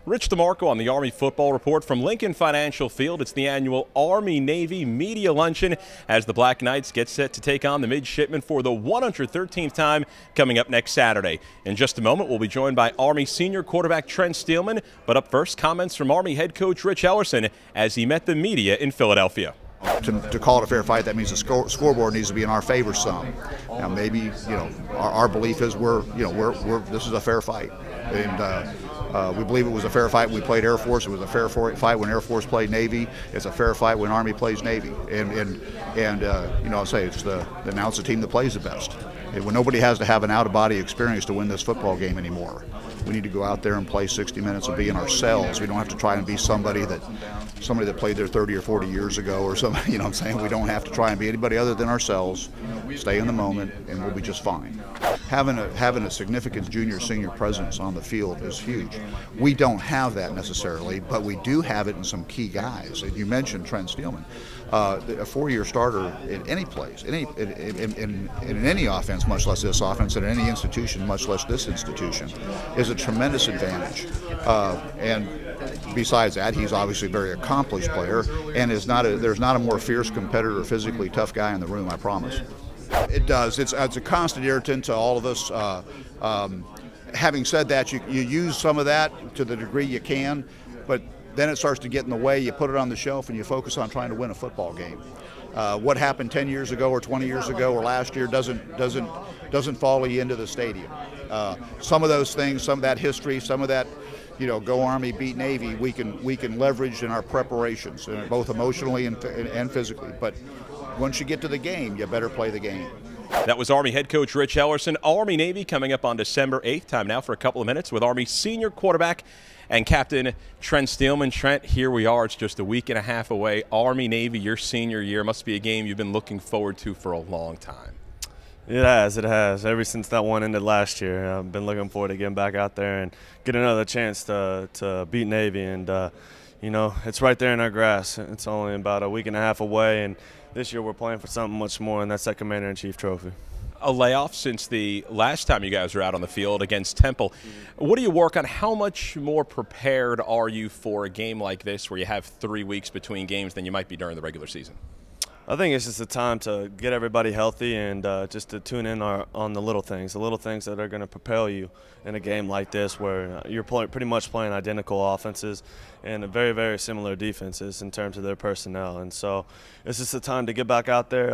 Rich DeMarco on the Army Football Report from Lincoln Financial Field. It's the annual Army-Navy Media Luncheon as the Black Knights get set to take on the midshipmen for the 113th time coming up next Saturday. In just a moment, we'll be joined by Army senior quarterback Trent Steelman. But up first, comments from Army head coach Coach Ellerson as he met the media in Philadelphia. To call it a fair fight, that means the scoreboard needs to be in our favor some. Now, maybe our belief is this is a fair fight, and we believe it was a fair fight when we played Air Force. It was a fair fight when Air Force played Navy. It's a fair fight when Army plays Navy, and I'll say it's now it's the team that plays the best. When nobody has to have an out-of-body experience to win this football game anymore. We need to go out there and play 60 minutes and be in ourselves. We don't have to try and be somebody that played there 30 or 40 years ago or something. You know what I'm saying? We don't have to try and be anybody other than ourselves. Stay in the moment, and we'll be just fine. Having a significant junior-senior presence on the field is huge. We don't have that necessarily, but we do have it in some key guys. And you mentioned Trent Steelman. A four-year starter in any place, in any offense, much less this offense, and in any institution, much less this institution, is a tremendous advantage. And besides that, he's obviously a very accomplished player, and there's not a more fierce competitor or physically tough guy in the room, I promise. It does. It's a constant irritant to all of us. Having said that, you use some of that to the degree you can, but then it starts to get in the way. You put it on the shelf and you focus on trying to win a football game. What happened 10 years ago or 20 years ago or last year doesn't follow you into the stadium. Some of those things, some of that history, some of that, go Army, beat Navy, we can leverage in our preparations, both emotionally and physically. But once you get to the game, you better play the game. That was Army head coach Rich Ellerson. Army-Navy coming up on December 8th. Time now for a couple of minutes with Army senior quarterback and captain Trent Steelman. Trent, here we are. It's just a week and a half away. Army-Navy, your senior year, must be a game you've been looking forward to for a long time. It has. Ever since that one ended last year, I've been looking forward to getting back out there and get another chance to beat Navy. And, it's right there in our grasp. It's only about a week and a half away, and this year we're playing for something much more, and that's that Commander-in-Chief trophy. A layoff since the last time you guys were out on the field against Temple. What do you work on? How much more prepared are you for a game like this where you have 3 weeks between games than you might be during the regular season? I think it's just a time to get everybody healthy and just to tune in on the little things that are going to propel you in a game like this where you're pretty much playing identical offenses and very, very similar defenses in terms of their personnel. And so it's just a time to get back out there,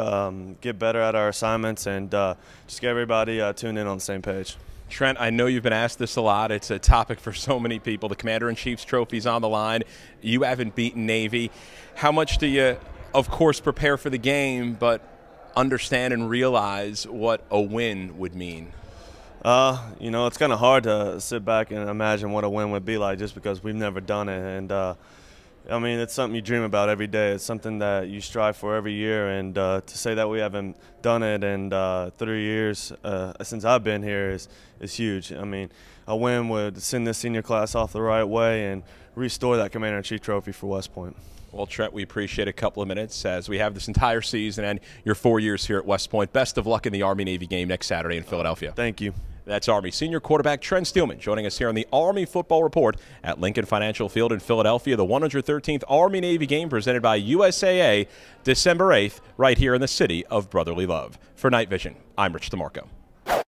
get better at our assignments, and just get everybody tuned in on the same page. Trent, I know you've been asked this a lot. It's a topic for so many people. The Commander-in-Chief's trophy's on the line. You haven't beaten Navy. How much do you, of course, prepare for the game, but understand and realize what a win would mean? It's kind of hard to sit back and imagine what a win would be like just because we've never done it. And, it's something you dream about every day. It's something that you strive for every year. And to say that we haven't done it in 3 years since I've been here is huge. A win would send this senior class off the right way and restore that Commander-in-Chief trophy for West Point. Well, Trent, we appreciate a couple of minutes as we have this entire season and your 4 years here at West Point. Best of luck in the Army-Navy game next Saturday in Philadelphia. Thank you. That's Army senior quarterback Trent Steelman joining us here on the Army Football Report at Lincoln Financial Field in Philadelphia. The 113th Army-Navy game presented by USAA, December 8th, right here in the city of brotherly love. For Night Vision, I'm Rich DeMarco.